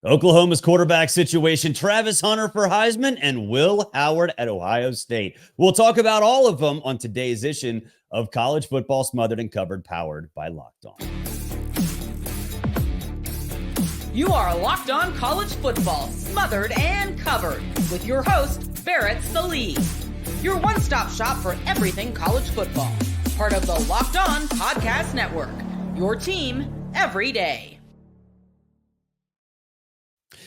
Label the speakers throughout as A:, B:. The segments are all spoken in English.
A: Oklahoma's quarterback situation, Travis Hunter for Heisman and Will Howard at Ohio State. We'll talk about all of them on today's edition of College Football Smothered and Covered, powered by Locked On.
B: You are Locked On College Football Smothered and Covered with your host, Barrett Sallee. Your one-stop shop for everything college football. Part of the Locked On Podcast Network. Your team every day.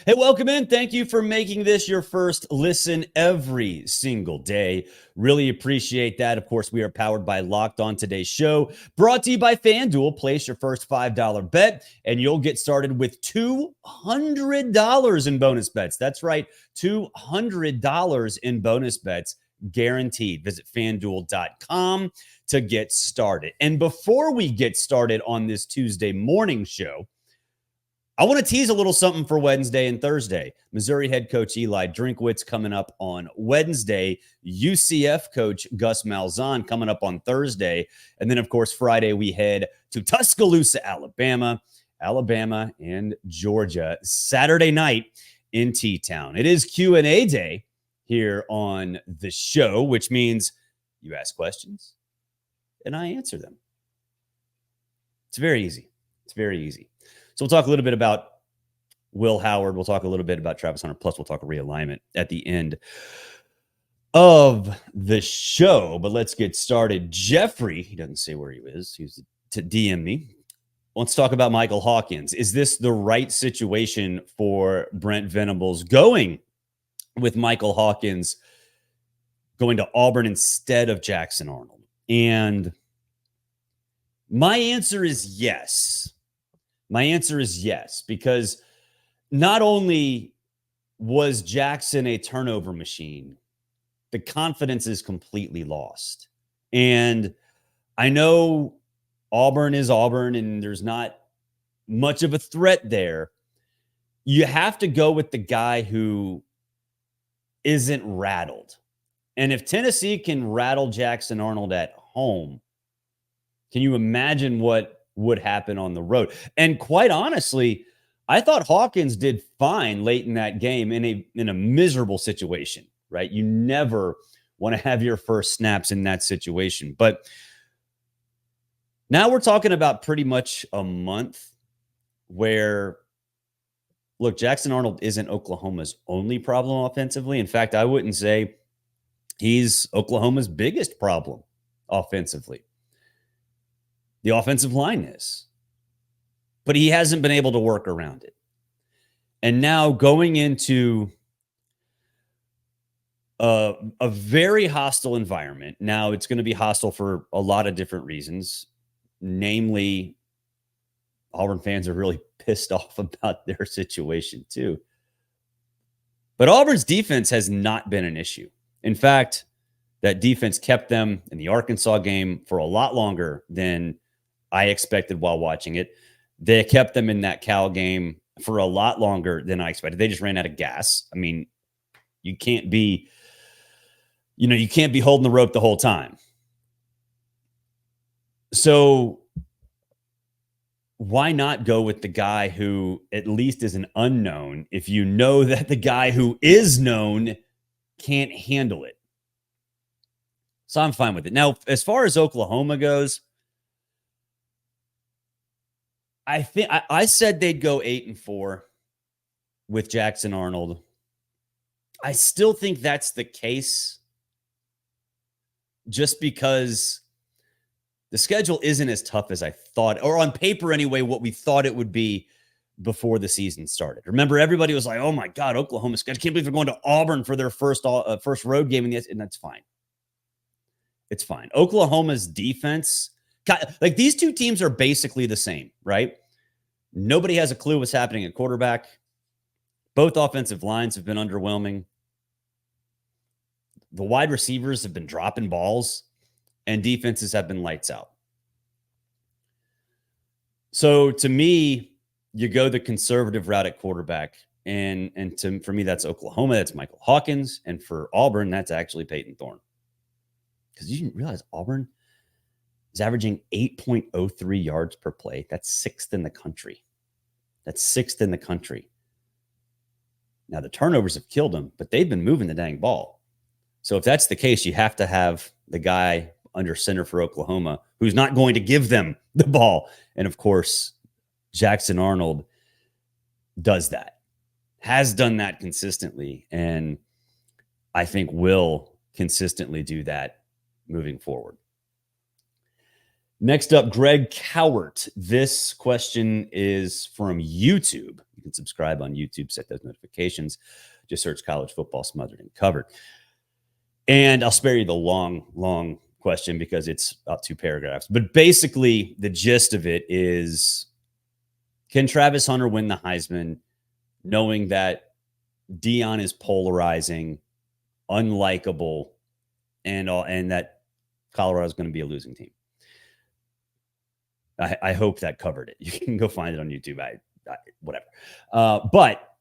A: Hey, welcome in. Thank you for making this your first listen every single day. Really appreciate that. Of course, we are powered by Locked On. Today's show brought to you by FanDuel. Place your first $5 bet, and you'll get started with $200 in bonus bets. That's right, $200 in bonus bets guaranteed. Visit FanDuel.com to get started. And before we get started on this Tuesday morning show, I want to tease a little something for Wednesday and Thursday. Missouri head coach Eli Drinkwitz coming up on Wednesday. UCF coach Gus Malzahn coming up on Thursday. And then, of course, Friday we head to Tuscaloosa, Alabama and Georgia. Saturday night in T-Town. It is Q&A day here on the show, which means you ask questions and I answer them. It's very easy. So we'll talk a little bit about Will Howard. We'll talk a little bit about Travis Hunter. Plus, we'll talk realignment at the end of the show. But let's get started. Jeffrey, he doesn't say where he is. He's to DM me. Let's talk about Michael Hawkins. Is this the right situation for Brent Venables going with Michael Hawkins going to Auburn instead of Jackson Arnold? And my answer is yes. Because not only was Jackson a turnover machine, the confidence is completely lost. And I know Auburn is Auburn and there's not much of a threat there. You have to go with the guy who isn't rattled. And if Tennessee can rattle Jackson Arnold at home, can you imagine what would happen on the road? And quite honestly, I thought Hawkins did fine late in that game in a miserable situation, right? You never want to have your first snaps in that situation. But now we're talking about pretty much a month where, look, Jackson Arnold isn't Oklahoma's only problem offensively. In fact, I wouldn't say he's Oklahoma's biggest problem offensively. The offensive line is. But he hasn't been able to work around it. And now going into a very hostile environment. Now it's going to be hostile for a lot of different reasons. Namely, Auburn fans are really pissed off about their situation too. But Auburn's defense has not been an issue. In fact, that defense kept them in the Arkansas game for a lot longer than I expected while watching it. They kept them in that Cal game for a lot longer than I expected. They just ran out of gas. I mean, you can't be holding the rope the whole time. So why not go with the guy who at least is an unknown if you know that the guy who is known can't handle it? So I'm fine with it. Now, as far as Oklahoma goes, I think I said they'd go 8-4 with Jackson Arnold. I still think that's the case just because the schedule isn't as tough as I thought, or on paper anyway, what we thought it would be before the season started. Remember, everybody was like, oh my God, Oklahoma, I can't believe they're going to Auburn for their first road game. And that's fine. It's fine. Oklahoma's defense, like these two teams are basically the same, right? Nobody has a clue what's happening at quarterback. Both offensive lines have been underwhelming. The wide receivers have been dropping balls, and defenses have been lights out. So to me, you go the conservative route at quarterback. And for me, that's Oklahoma. That's Michael Hawkins. And for Auburn, that's actually Peyton Thorne. Because you didn't realize Auburn is averaging 8.03 yards per play. That's sixth in the country. Now, the turnovers have killed him, but they've been moving the dang ball. So if that's the case, you have to have the guy under center for Oklahoma who's not going to give them the ball. And of course, Jackson Arnold does that, has done that consistently, and I think will consistently do that moving forward. Next up, Greg Cowart. This question is from YouTube. You can subscribe on YouTube, set those notifications. Just search College Football Smothered and Covered. And I'll spare you the long question because it's about 2 paragraphs. But basically, the gist of it is, can Travis Hunter win the Heisman knowing that Deion is polarizing, unlikable, and that Colorado is going to be a losing team? I hope that covered it. You can go find it on YouTube. Whatever. But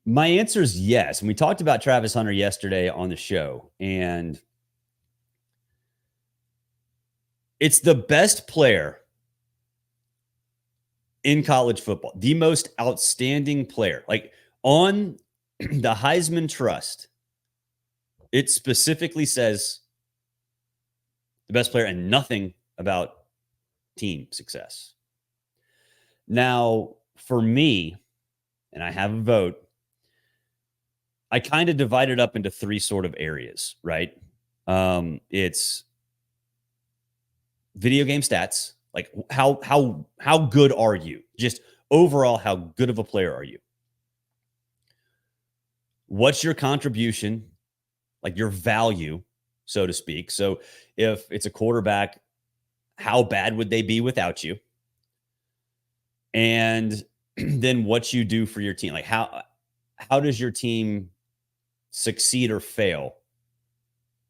A: my answer is yes. And we talked about Travis Hunter yesterday on the show, and it's the best player in college football, the most outstanding player. Like on the Heisman Trust, it specifically says the best player and nothing about team success. Now, for me, and I have a vote, I kind of divide it up into 3 sort of areas, right? It's video game stats, like how good are you? Just overall, how good of a player are you? What's your contribution, like your value, so to speak? So if it's a quarterback, how bad would they be without you? And then what you do for your team. Like how does your team succeed or fail?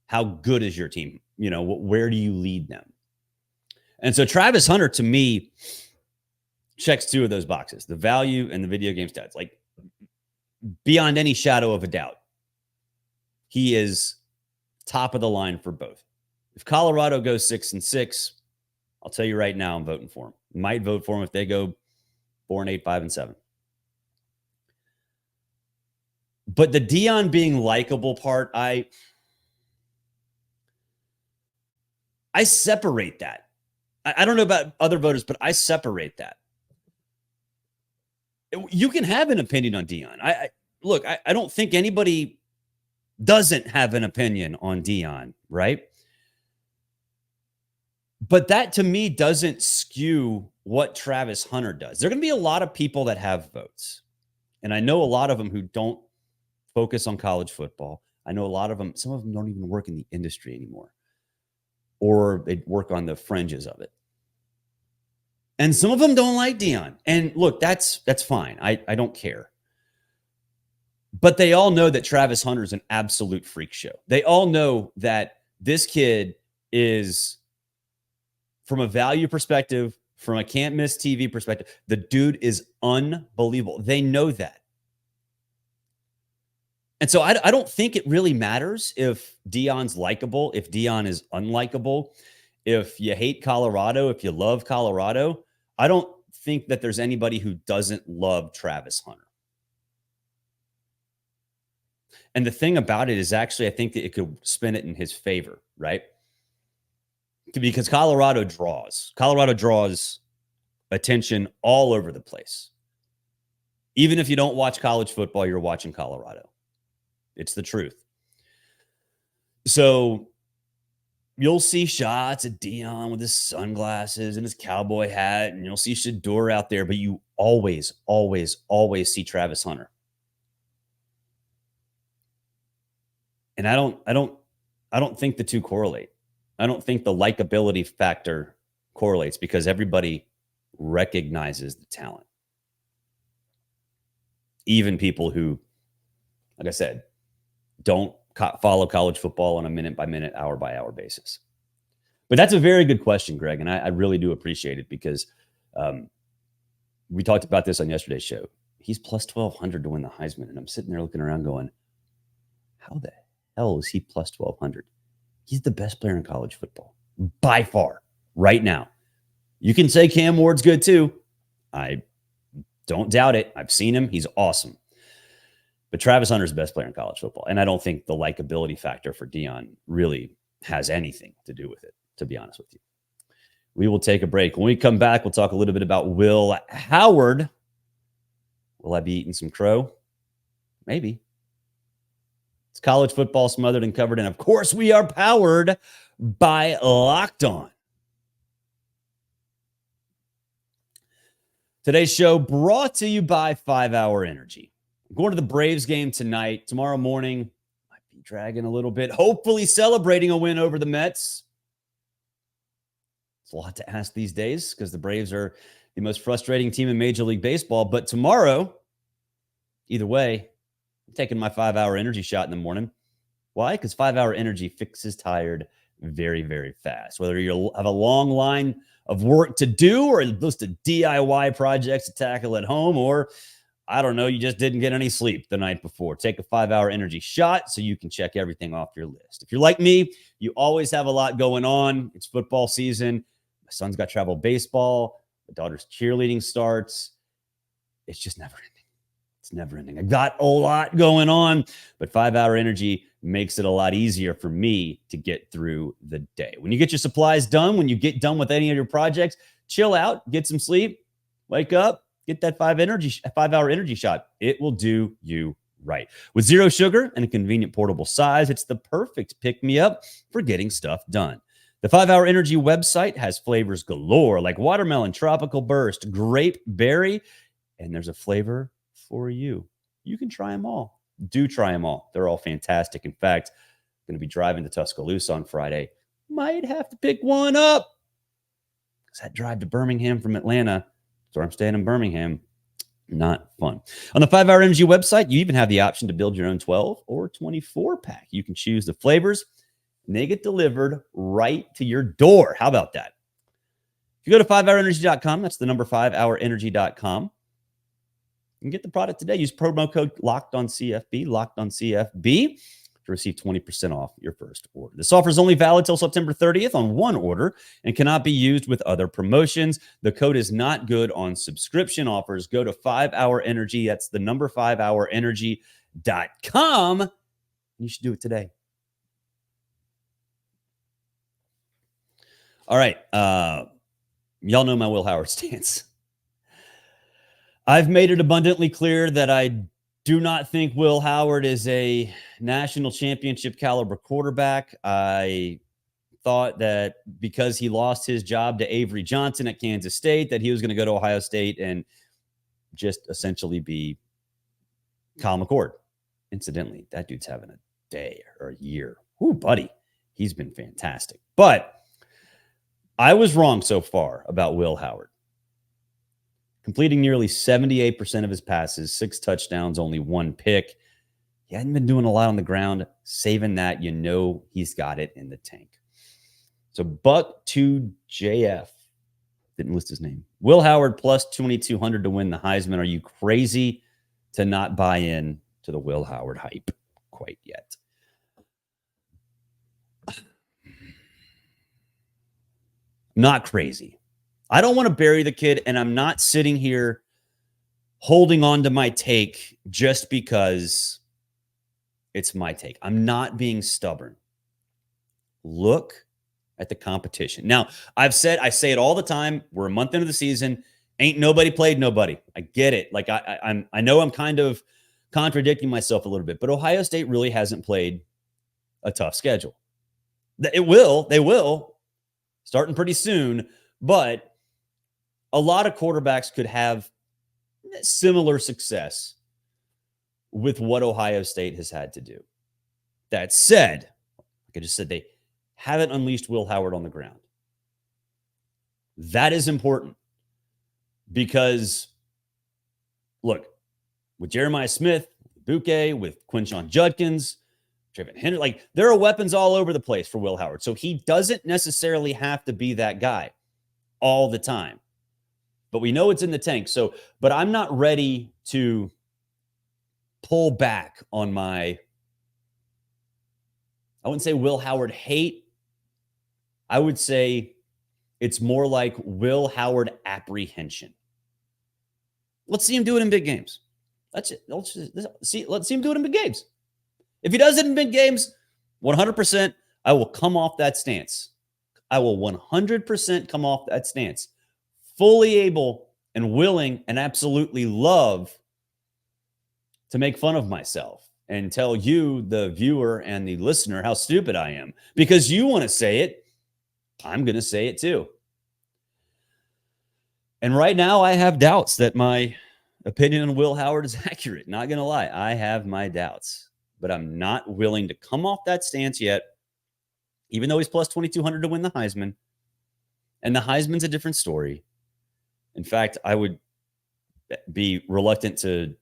A: How good is your team? You know, where do you lead them? And so Travis Hunter, to me, checks 2 of those boxes, the value and the video game stats. Like beyond any shadow of a doubt, he is top of the line for both. If Colorado goes 6-6, I'll tell you right now, I'm voting for him. Might vote for him if they go 4-8, 5-7. But the Deion being likable part, I separate that. I don't know about other voters, but I separate that. You can have an opinion on Deion. I don't think anybody doesn't have an opinion on Deion, right? But that, to me, doesn't skew what Travis Hunter does. There are going to be a lot of people that have votes. And I know a lot of them who don't focus on college football. I know a lot of them, some of them don't even work in the industry anymore. Or they work on the fringes of it. And some of them don't like Deion. And look, that's fine. I don't care. But they all know that Travis Hunter is an absolute freak show. They all know that this kid is, from a value perspective, from a can't miss TV perspective, the dude is unbelievable. They know that. And so I don't think it really matters if Deion's likable, if Deion is unlikable, if you hate Colorado, if you love Colorado. I don't think that there's anybody who doesn't love Travis Hunter. And the thing about it is, actually, I think that it could spin it in his favor, right? Because Colorado draws attention all over the place. Even if you don't watch college football, you're watching Colorado. It's the truth. So you'll see shots at Deion with his sunglasses and his cowboy hat, and you'll see Shador out there, but you always see Travis Hunter. And I don't think the two correlate. I don't think the likability factor correlates because everybody recognizes the talent. Even people who, like I said, don't follow college football on a minute-by-minute, hour-by-hour basis. But that's a very good question, Greg, and I really do appreciate it because we talked about this on yesterday's show. He's plus 1,200 to win the Heisman, and I'm sitting there looking around going, how the hell is he plus 1,200? He's the best player in college football by far right now. You can say Cam Ward's good too. I don't doubt it. I've seen him. He's awesome. But Travis Hunter's the best player in college football. And I don't think the likability factor for Deion really has anything to do with it, to be honest with you. We will take a break. When we come back, we'll talk a little bit about Will Howard. Will I be eating some crow? Maybe. It's college football smothered and covered. And of course, we are powered by Locked On. Today's show brought to you by 5 Hour Energy. I'm going to the Braves game tonight. Tomorrow morning, might be dragging a little bit, hopefully celebrating a win over the Mets. It's a lot to ask these days because the Braves are the most frustrating team in Major League Baseball. But tomorrow, either way, I'm taking my 5 Hour Energy shot in the morning. Why? Because 5 Hour Energy fixes tired very, very fast. Whether you have a long line of work to do or a list of DIY projects to tackle at home, or I don't know, you just didn't get any sleep the night before. Take a 5 Hour Energy shot so you can check everything off your list. If you're like me, you always have a lot going on. It's football season. My son's got travel baseball. My daughter's cheerleading starts. It's just never ending. It's never ending. I got a lot going on, but 5 Hour Energy makes it a lot easier for me to get through the day. When you get your supplies done, when you get done with any of your projects, chill out, get some sleep, wake up, get that 5 Hour Energy shot. It will do you right. With zero sugar and a convenient portable size, it's the perfect pick-me-up for getting stuff done. The 5 Hour Energy website has flavors galore like watermelon, tropical burst, grape, berry, and there's a flavor for you. You can try them all. Do try them all. They're all fantastic. In fact, I'm going to be driving to Tuscaloosa on Friday. Might have to pick one up. Because that drive to Birmingham from Atlanta, so I'm staying in Birmingham, not fun. On the 5 Hour Energy website, you even have the option to build your own 12 or 24 pack. You can choose the flavors, and they get delivered right to your door. How about that? If you go to 5hourenergy.com, that's the number 5hourenergy.com. You can get the product today. Use promo code LOCKEDONCFB, to receive 20% off your first order. This offer is only valid till September 30th on one order and cannot be used with other promotions. The code is not good on subscription offers. Go to 5 Hour Energy. That's the number 5hourenergy.com. You should do it today. All right. Y'all know my Will Howard stance. I've made it abundantly clear that I do not think Will Howard is a national championship caliber quarterback. I thought that because he lost his job to Avery Johnson at Kansas State, that he was going to go to Ohio State and just essentially be Kyle McCord. Incidentally, that dude's having a day or a year. Ooh, buddy, he's been fantastic. But I was wrong so far about Will Howard. Completing nearly 78% of his passes, 6 touchdowns, only 1 pick. He hadn't been doing a lot on the ground. Saving that, you know he's got it in the tank. So Buck2JF, didn't list his name. Will Howard plus 2,200 to win the Heisman. Are you crazy to not buy in to the Will Howard hype quite yet? Not crazy. I don't want to bury the kid, and I'm not sitting here holding on to my take just because it's my take. I'm not being stubborn. Look at the competition. Now, I say it all the time. We're a month into the season. Ain't nobody played nobody. I get it. Like I know I'm kind of contradicting myself a little bit, but Ohio State really hasn't played a tough schedule. They will, starting pretty soon, but a lot of quarterbacks could have similar success with what Ohio State has had to do. That said, like I just said, they haven't unleashed Will Howard on the ground. That is important because, look, with Jeremiah Smith, Buke, with Quinshon Judkins, Trevor Etienne, like there are weapons all over the place for Will Howard. So he doesn't necessarily have to be that guy all the time. But we know it's in the tank. So, but I'm not ready to pull back on my, I wouldn't say Will Howard hate. I would say it's more like Will Howard apprehension. Let's see him do it in big games. Let's see him do it in big games. If he does it in big games, 100%, I will come off that stance. I will 100% come off that stance. Fully able and willing and absolutely love to make fun of myself and tell you, the viewer and the listener, how stupid I am. Because you want to say it, I'm going to say it too. And right now, I have doubts that my opinion on Will Howard is accurate. Not going to lie. I have my doubts. But I'm not willing to come off that stance yet, even though he's plus 2,200 to win the Heisman. And the Heisman's a different story. In fact, I would be reluctant to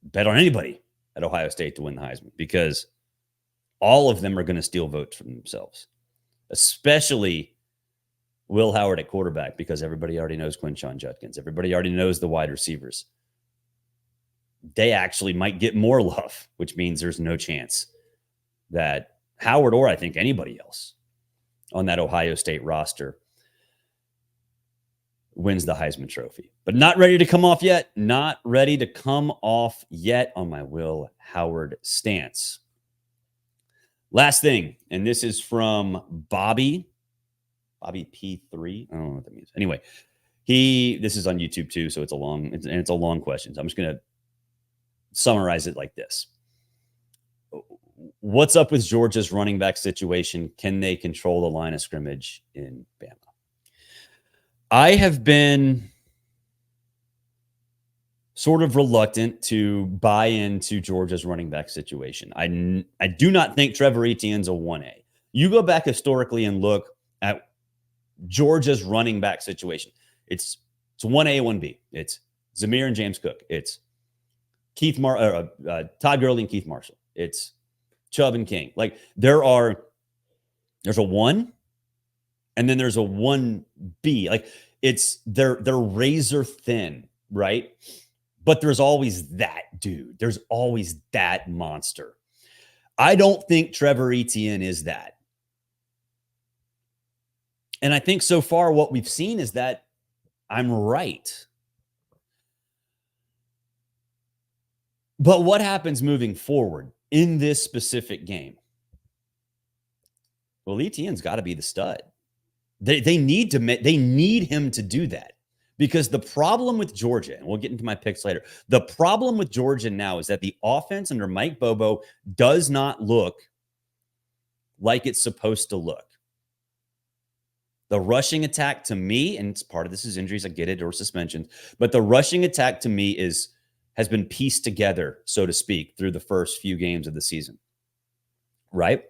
A: bet on anybody at Ohio State to win the Heisman because all of them are going to steal votes from themselves, especially Will Howard at quarterback, because everybody already knows Quinshon Judkins. Everybody already knows the wide receivers. They actually might get more love, which means there's no chance that Howard or I think anybody else on that Ohio State roster wins the Heisman Trophy. But not ready to come off yet. Not ready to come off yet on my Will Howard stance. Last thing, and this is from Bobby P3. I don't know what that means. Anyway, this is on YouTube too, so it's a long question. So I'm just going to summarize it like this. What's up with Georgia's running back situation? Can they control the line of scrimmage in Bama? I have been sort of reluctant to buy into Georgia's running back situation. I do not think Trevor Etienne's a 1A. You go back historically and look at Georgia's running back situation. It's 1A, 1B. It's Zamir and James Cook. It's Todd Gurley and Keith Marshall. It's Chubb and King. Like there's a 1 and then there's a 1B. Like they're razor thin, right? But there's always that dude. There's always that monster. I don't think Trevor Etienne is that. And I think so far what we've seen is that I'm right. But what happens moving forward in this specific game? Well, Etienne's got to be the stud. They need him to do that, because the problem with Georgia, and we'll get into my picks later, the problem with Georgia now is that the offense under Mike Bobo does not look like it's supposed to look. The rushing attack to me, and it's part of this is injuries, I get it, or suspensions, but the rushing attack to me has been pieced together, so to speak, through the first few games of the season, right?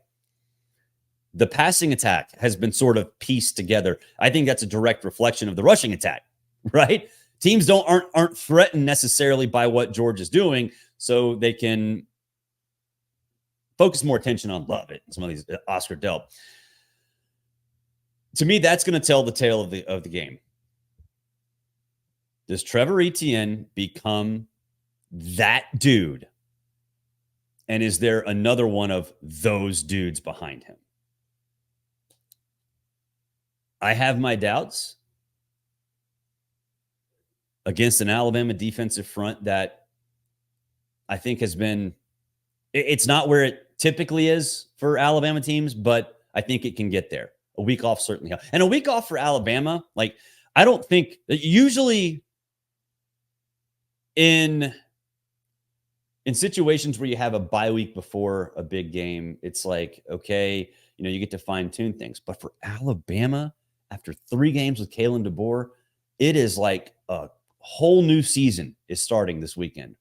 A: The passing attack has been sort of pieced together. I think that's a direct reflection of the rushing attack, right? Teams aren't threatened necessarily by what George is doing, so they can focus more attention on Love it. Some of these Oscar Delp. To me, that's going to tell the tale of the game. Does Trevor Etienne become that dude? And is there another one of those dudes behind him? I have my doubts against an Alabama defensive front that I think has been, it's not where it typically is for Alabama teams, but I think it can get there. A week off certainly helps. And a week off for Alabama, like, I don't think, usually in situations where you have a bye week before a big game, it's like, okay, you get to fine tune things. But for Alabama, after 3 games with Kalen DeBoer, it is like a whole new season is starting this weekend.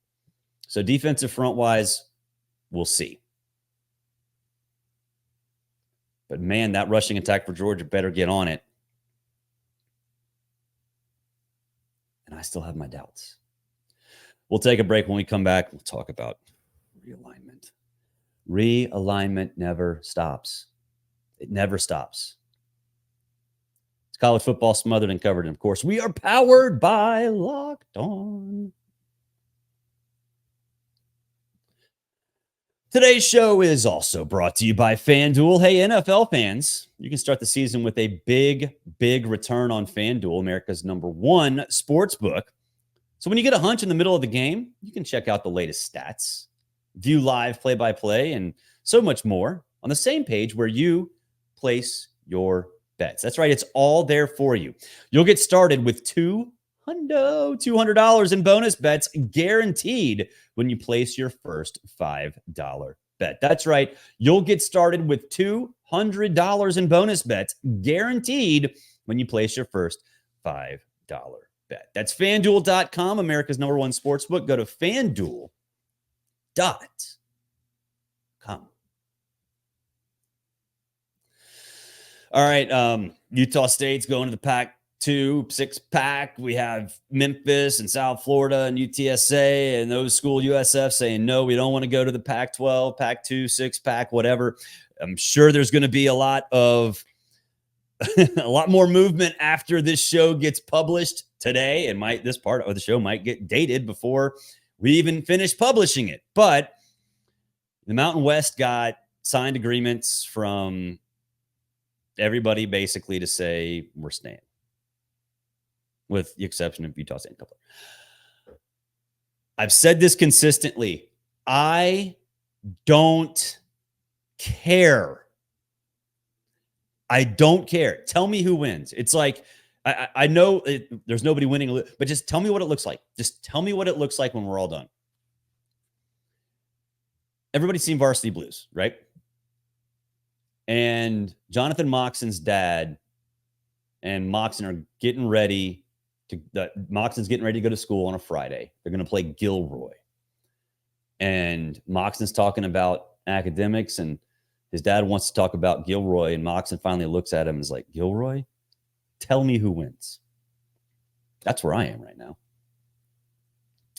A: So defensive front wise, we'll see. But man, that rushing attack for Georgia better get on it. And I still have my doubts. We'll take a break. When we come back, we'll talk about realignment. Realignment never stops. It never stops. It's college football smothered and covered. And of course, we are powered by Locked On. Today's show is also brought to you by FanDuel. Hey, NFL fans, you can start the season with a big return on FanDuel, America's #1 sportsbook. So when you get a hunch in the middle of the game, you can check out the latest stats, view live play-by-play, and so much more on the same page where you place your bets. That's right. It's all there for you. You'll get started with $200 in bonus bets guaranteed when you place your first $5 bet. That's right. You'll get started with $200 in bonus bets guaranteed when you place your first $5 bet. That's FanDuel.com, America's #1 sportsbook. Go to FanDuel.com. All right, Utah State's going to the Pac-2 six-pack. We have Memphis and South Florida and UTSA and those school USF saying, no, we don't want to go to the Pac-12, Pac-2 six-pack, whatever. I'm sure there's going to be a lot more movement after this show gets published today. And this part of the show might get dated before we even finish publishing it. But the Mountain West got signed agreements from everybody basically to say we're staying, with the exception of Utah State and Cutler. I've said this consistently. I don't care. I don't care. Tell me who wins. It's like, I know there's nobody winning, but just tell me what it looks like. Just tell me what it looks like when we're all done. Everybody's seen Varsity Blues, right? And Jonathan Moxon's dad and Moxon are getting ready Moxon's getting ready to go to school on a Friday. They're going to play Gilroy. And Moxon's talking about academics, and his dad wants to talk about Gilroy. And Moxon finally looks at him and is like, Gilroy? Tell me who wins. That's where I am right now.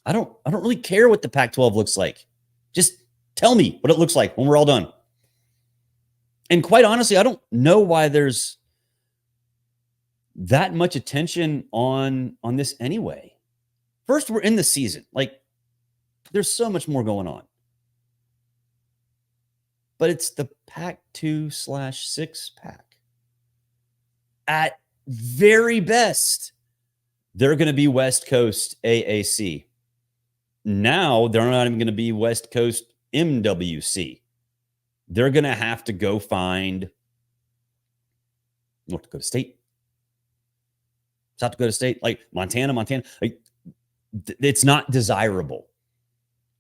A: I don't really care what the Pac-12 looks like. Just tell me what it looks like when we're all done. And quite honestly, I don't know why there's that much attention on this anyway. First, we're in the season. Like, there's so much more going on. But it's the Pac-2/6 pack. At very best, they're going to be West Coast AAC. Now, they're not even going to be West Coast MWC. They're going to have to go find North Dakota State, South Dakota State, like Montana. Like, it's not desirable.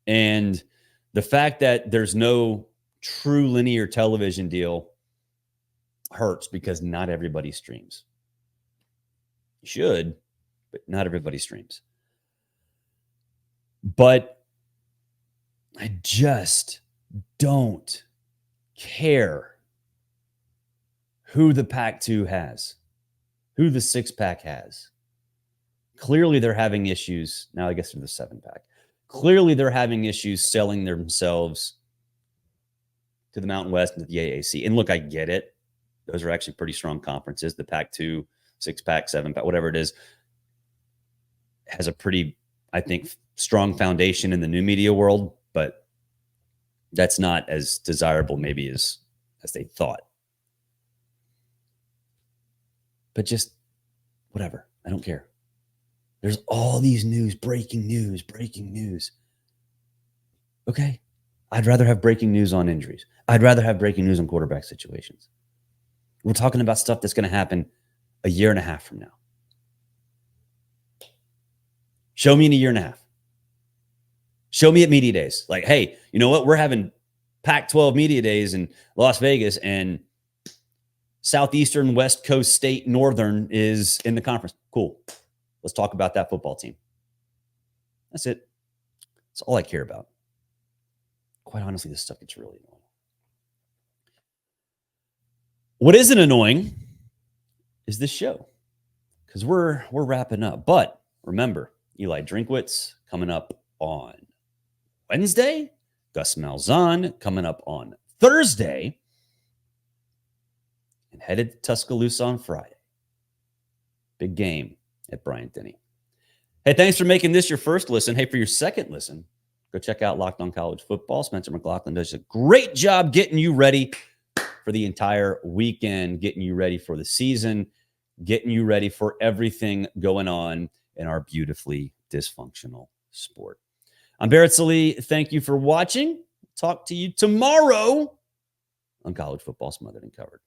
A: And the fact that there's no true linear television deal hurts because not everybody streams. You should, but not everybody streams. But I just don't care who the Pac-2 has, who the six-pack has. Clearly, they're having issues. Now, I guess they're the seven-pack. Clearly, they're having issues selling themselves to the Mountain West and to the AAC. And look, I get it. Those are actually pretty strong conferences. The Pac-2, six-pack, seven-pack, whatever it is, has a pretty, I think, strong foundation in the new media world, but that's not as desirable maybe as they thought. But just whatever. I don't care. There's all these breaking news. Okay. I'd rather have breaking news on injuries. I'd rather have breaking news on quarterback situations. We're talking about stuff that's going to happen a year and a half from now. Show me in a year and a half. Show me at media days. Like, hey, you know what? We're having Pac-12 media days in Las Vegas, and Southeastern, West Coast State, Northern is in the conference. Cool. Let's talk about that football team. That's it. That's all I care about. Quite honestly, this stuff gets really annoying. What isn't annoying is this show, because we're wrapping up. But remember, Eli Drinkwitz coming up on Wednesday. Gus Malzahn coming up on Thursday. And headed to Tuscaloosa on Friday. Big game at Bryant-Denny. Hey, thanks for making this your first listen. Hey, for your second listen, go check out Locked On College Football. Spencer McLaughlin does a great job getting you ready for the entire weekend, getting you ready for the season, getting you ready for everything going on in our beautifully dysfunctional sport. I'm Barrett Sallee. Thank you for watching. Talk to you tomorrow on College Football Smothered and Covered.